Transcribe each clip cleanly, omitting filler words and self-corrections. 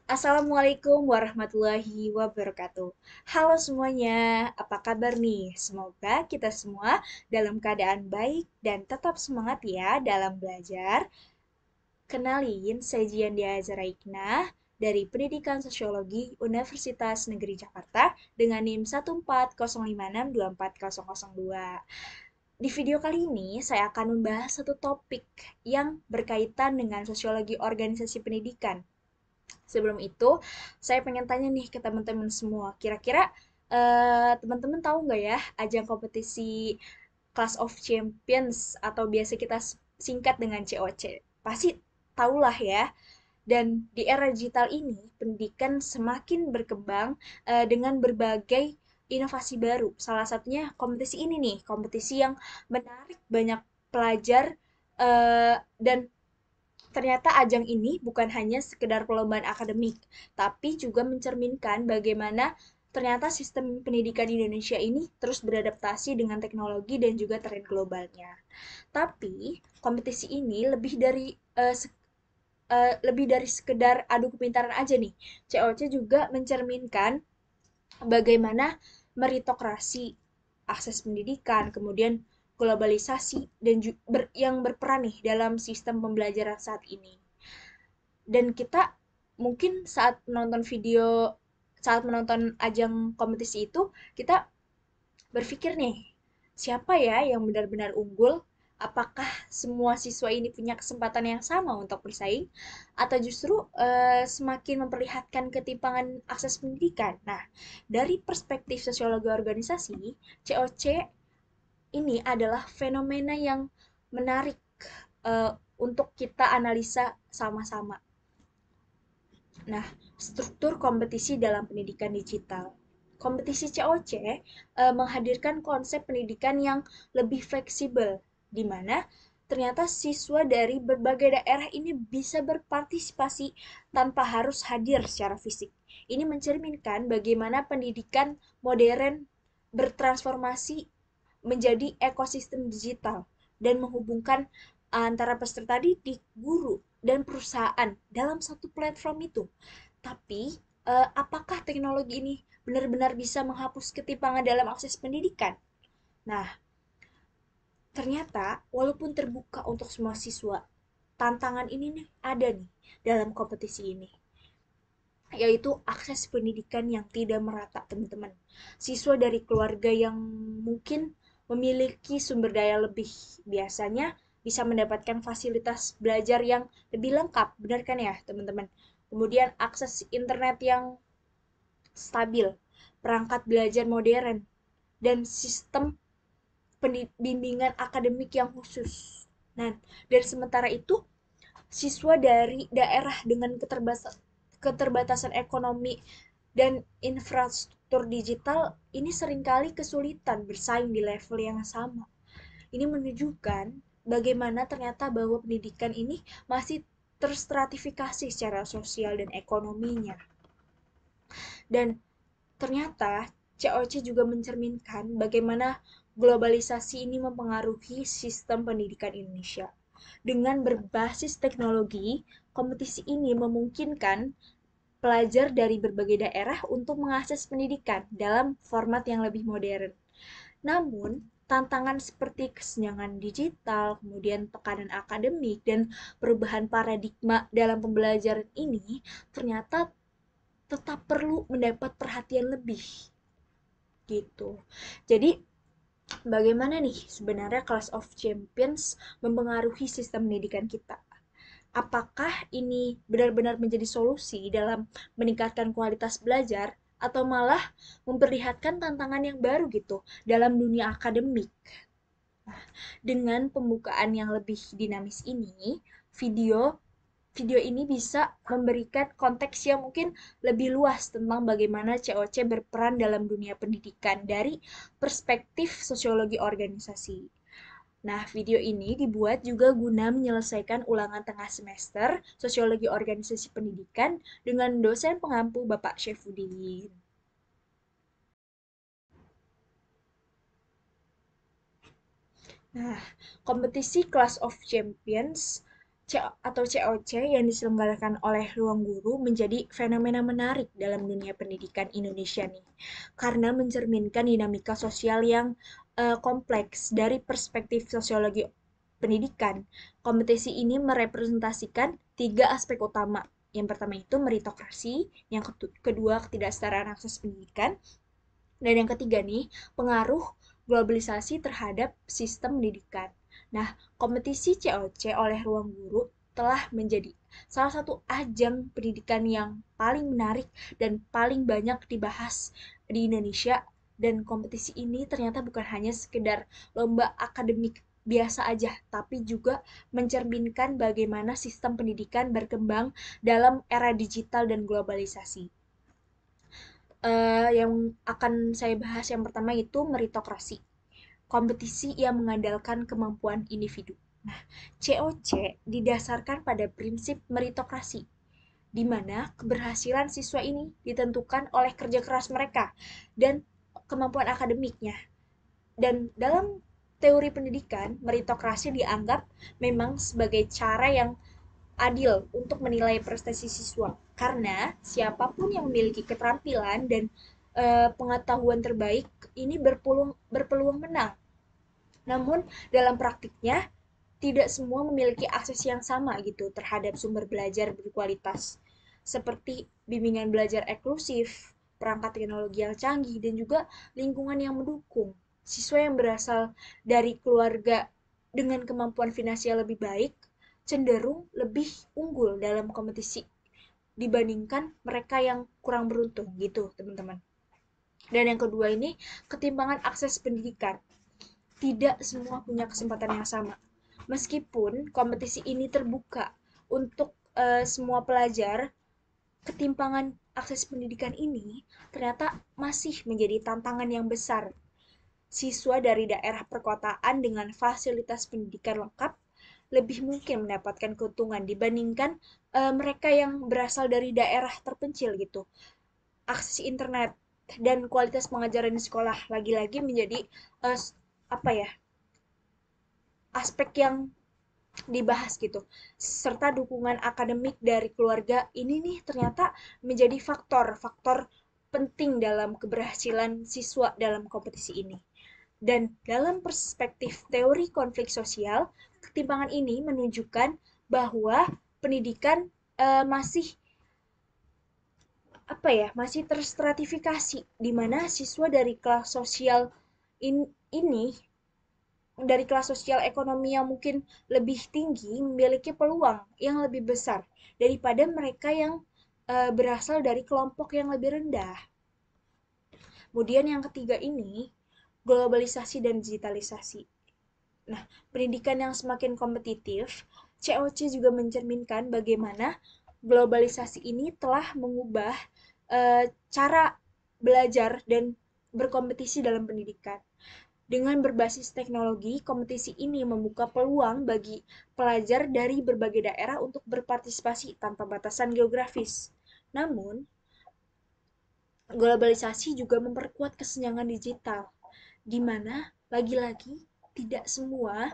Assalamualaikum warahmatullahi wabarakatuh. Halo semuanya, apa kabar nih? Semoga kita semua dalam keadaan baik dan tetap semangat ya dalam belajar. Kenalin, saya Jiandia Zaraikna dari Pendidikan Sosiologi Universitas Negeri Jakarta dengan NIM 14056240002. Di video kali ini, saya akan membahas satu topik yang berkaitan dengan sosiologi organisasi pendidikan. Sebelum itu, saya pengen tanya nih ke teman-teman semua. Kira-kira teman-teman tahu nggak ya ajang kompetisi Class of Champions atau biasa kita singkat dengan COC? Pasti tahulah ya. Dan di era digital ini, pendidikan semakin berkembang dengan berbagai inovasi baru. Salah satunya kompetisi ini nih, kompetisi yang menarik banyak pelajar dan ternyata ajang ini bukan hanya sekedar perlombaan akademik, tapi juga mencerminkan bagaimana ternyata sistem pendidikan di Indonesia ini terus beradaptasi dengan teknologi dan juga tren globalnya. Tapi kompetisi ini lebih dari sekedar adu kepintaran aja nih. COC juga mencerminkan bagaimana meritokrasi, akses pendidikan, kemudian globalisasi dan yang berperan nih dalam sistem pembelajaran saat ini. Dan kita mungkin saat menonton ajang kompetisi itu kita berpikir nih, siapa ya yang benar-benar unggul? Apakah semua siswa ini punya kesempatan yang sama untuk bersaing atau justru semakin memperlihatkan ketimpangan akses pendidikan? Nah, dari perspektif sosiologi organisasi, COC ini adalah fenomena yang menarik untuk kita analisa sama-sama. Nah, struktur kompetisi dalam pendidikan digital. Kompetisi COC menghadirkan konsep pendidikan yang lebih fleksibel, di mana ternyata siswa dari berbagai daerah ini bisa berpartisipasi tanpa harus hadir secara fisik. Ini mencerminkan bagaimana pendidikan modern bertransformasi menjadi ekosistem digital dan menghubungkan antara peserta didik, guru, dan perusahaan dalam satu platform itu. Tapi, apakah teknologi ini benar-benar bisa menghapus ketimpangan dalam akses pendidikan? Nah, ternyata walaupun terbuka untuk semua siswa, tantangan ini nih ada nih dalam kompetisi ini, yaitu akses pendidikan yang tidak merata, teman-teman. Siswa dari keluarga yang mungkin memiliki sumber daya lebih biasanya bisa mendapatkan fasilitas belajar yang lebih lengkap, benar kan ya, teman-teman? Kemudian akses internet yang stabil, perangkat belajar modern, dan sistem bimbingan akademik yang khusus. Nah, dan sementara itu, siswa dari daerah dengan keterbatasan ekonomi dan infrastruktur digital ini seringkali kesulitan bersaing di level yang sama. Ini menunjukkan bagaimana ternyata bahwa pendidikan ini masih terstratifikasi secara sosial dan ekonominya. Dan ternyata COC juga mencerminkan bagaimana globalisasi ini mempengaruhi sistem pendidikan Indonesia. Dengan berbasis teknologi, kompetisi ini memungkinkan pelajar dari berbagai daerah untuk mengakses pendidikan dalam format yang lebih modern. Namun, tantangan seperti kesenjangan digital, kemudian tekanan akademik, dan perubahan paradigma dalam pembelajaran ini ternyata tetap perlu mendapat perhatian lebih gitu. Jadi, bagaimana nih sebenarnya Class of Champions mempengaruhi sistem pendidikan kita? Apakah ini benar-benar menjadi solusi dalam meningkatkan kualitas belajar atau malah memperlihatkan tantangan yang baru gitu dalam dunia akademik? Nah, dengan pembukaan yang lebih dinamis ini, video video ini bisa memberikan konteks yang mungkin lebih luas tentang bagaimana COC berperan dalam dunia pendidikan dari perspektif sosiologi organisasi. Nah, video ini dibuat juga guna menyelesaikan ulangan tengah semester Sosiologi Organisasi Pendidikan dengan dosen pengampu Bapak Syefuddin. Nah, kompetisi Class of Champions COC yang diselenggarakan oleh Ruang Guru menjadi fenomena menarik dalam dunia pendidikan Indonesia nih. Karena mencerminkan dinamika sosial yang kompleks dari perspektif sosiologi pendidikan. Kompetisi ini merepresentasikan tiga aspek utama. Yang pertama itu meritokrasi, yang kedua ketidaksetaraan akses pendidikan, dan yang ketiga nih, pengaruh globalisasi terhadap sistem pendidikan. Nah, kompetisi COC oleh Ruang Guru telah menjadi salah satu ajang pendidikan yang paling menarik dan paling banyak dibahas di Indonesia. Dan kompetisi ini ternyata bukan hanya sekedar lomba akademik biasa aja, tapi juga mencerminkan bagaimana sistem pendidikan berkembang dalam era digital dan globalisasi. Yang akan saya bahas yang pertama itu meritokrasi, kompetisi yang mengandalkan kemampuan individu. Nah, COC didasarkan pada prinsip meritokrasi, di mana keberhasilan siswa ini ditentukan oleh kerja keras mereka dan kemampuan akademiknya. Dan dalam teori pendidikan, meritokrasi dianggap memang sebagai cara yang adil untuk menilai prestasi siswa. Karena siapapun yang memiliki keterampilan dan pengetahuan terbaik ini berpeluang menang. Namun dalam praktiknya tidak semua memiliki akses yang sama gitu terhadap sumber belajar berkualitas seperti bimbingan belajar eksklusif, perangkat teknologi yang canggih, dan juga lingkungan yang mendukung. Siswa yang berasal dari keluarga dengan kemampuan finansial lebih baik cenderung lebih unggul dalam kompetisi dibandingkan mereka yang kurang beruntung gitu, teman-teman. Dan yang kedua ini, ketimpangan akses pendidikan. Tidak semua punya kesempatan yang sama. Meskipun kompetisi ini terbuka untuk semua pelajar, ketimpangan akses pendidikan ini ternyata masih menjadi tantangan yang besar. Siswa dari daerah perkotaan dengan fasilitas pendidikan lengkap lebih mungkin mendapatkan keuntungan dibandingkan mereka yang berasal dari daerah terpencil gitu. Akses internet dan kualitas pengajaran di sekolah lagi-lagi menjadi uh, apa ya, aspek yang dibahas gitu. Serta dukungan akademik dari keluarga ini nih ternyata menjadi faktor-faktor penting dalam keberhasilan siswa dalam kompetisi ini. Dan dalam perspektif teori konflik sosial, ketimpangan ini menunjukkan bahwa pendidikan masih masih terstratifikasi di mana siswa dari kelas sosial ini dari kelas sosial ekonomi yang mungkin lebih tinggi memiliki peluang yang lebih besar daripada mereka yang berasal dari kelompok yang lebih rendah. Kemudian yang ketiga ini, globalisasi dan digitalisasi. Nah, pendidikan yang semakin kompetitif, COC juga mencerminkan bagaimana globalisasi ini telah mengubah cara belajar dan berkompetisi dalam pendidikan. Dengan berbasis teknologi, kompetisi ini membuka peluang bagi pelajar dari berbagai daerah untuk berpartisipasi tanpa batasan geografis. Namun, globalisasi juga memperkuat kesenjangan digital, di mana lagi-lagi tidak semua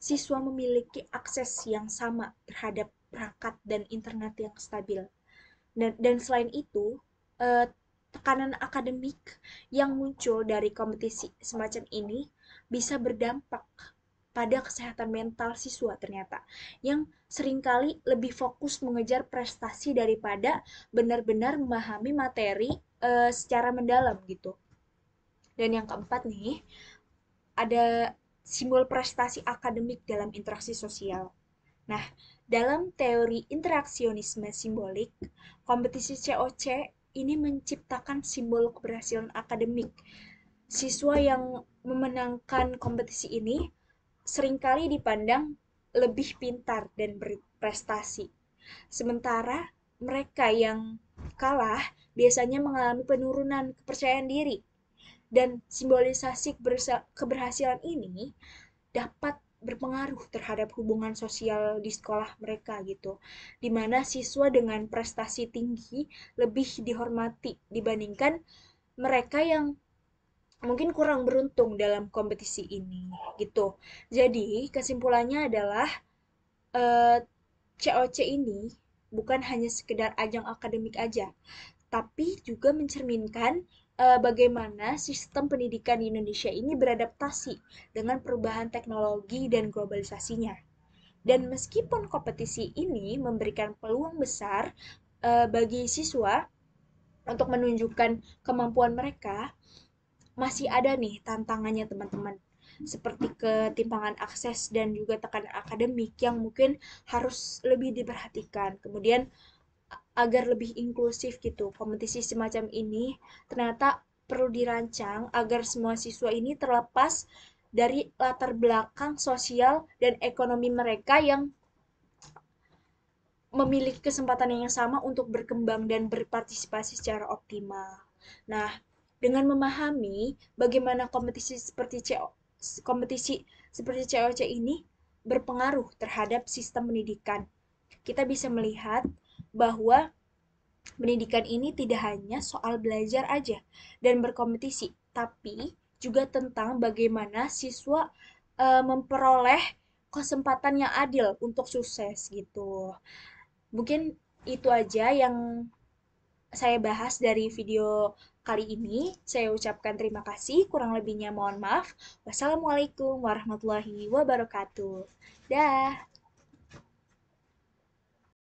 siswa memiliki akses yang sama terhadap perangkat dan internet yang stabil. Dan selain itu, tekanan akademik yang muncul dari kompetisi semacam ini bisa berdampak pada kesehatan mental siswa ternyata, yang seringkali lebih fokus mengejar prestasi daripada benar-benar memahami materi secara mendalam gitu. Dan yang keempat nih, ada simbol prestasi akademik dalam interaksi sosial. Nah, dalam teori interaksionisme simbolik, kompetisi COC ini menciptakan simbol keberhasilan akademik. Siswa yang memenangkan kompetisi ini seringkali dipandang lebih pintar dan berprestasi. Sementara mereka yang kalah biasanya mengalami penurunan kepercayaan diri. Dan simbolisasi keberhasilan ini dapat berpengaruh terhadap hubungan sosial di sekolah mereka gitu. Dimana siswa dengan prestasi tinggi lebih dihormati dibandingkan mereka yang mungkin kurang beruntung dalam kompetisi ini gitu. Jadi kesimpulannya adalah eh, COC ini bukan hanya sekedar ajang akademik aja, tapi juga mencerminkan bagaimana sistem pendidikan di Indonesia ini beradaptasi dengan perubahan teknologi dan globalisasinya. Dan meskipun kompetisi ini memberikan peluang besar bagi siswa untuk menunjukkan kemampuan mereka, masih ada nih tantangannya teman-teman. Seperti ketimpangan akses dan juga tekanan akademik yang mungkin harus lebih diperhatikan. Kemudian agar lebih inklusif gitu, kompetisi semacam ini ternyata perlu dirancang agar semua siswa ini terlepas dari latar belakang sosial dan ekonomi mereka yang memiliki kesempatan yang sama untuk berkembang dan berpartisipasi secara optimal. Nah, dengan memahami bagaimana kompetisi seperti COC ini berpengaruh terhadap sistem pendidikan, kita bisa melihat bahwa pendidikan ini tidak hanya soal belajar aja dan berkompetisi, tapi juga tentang bagaimana siswa memperoleh kesempatan yang adil untuk sukses gitu. Mungkin itu aja yang saya bahas dari video kali ini. Saya ucapkan terima kasih, kurang lebihnya mohon maaf. Wassalamualaikum warahmatullahi wabarakatuh. Dah.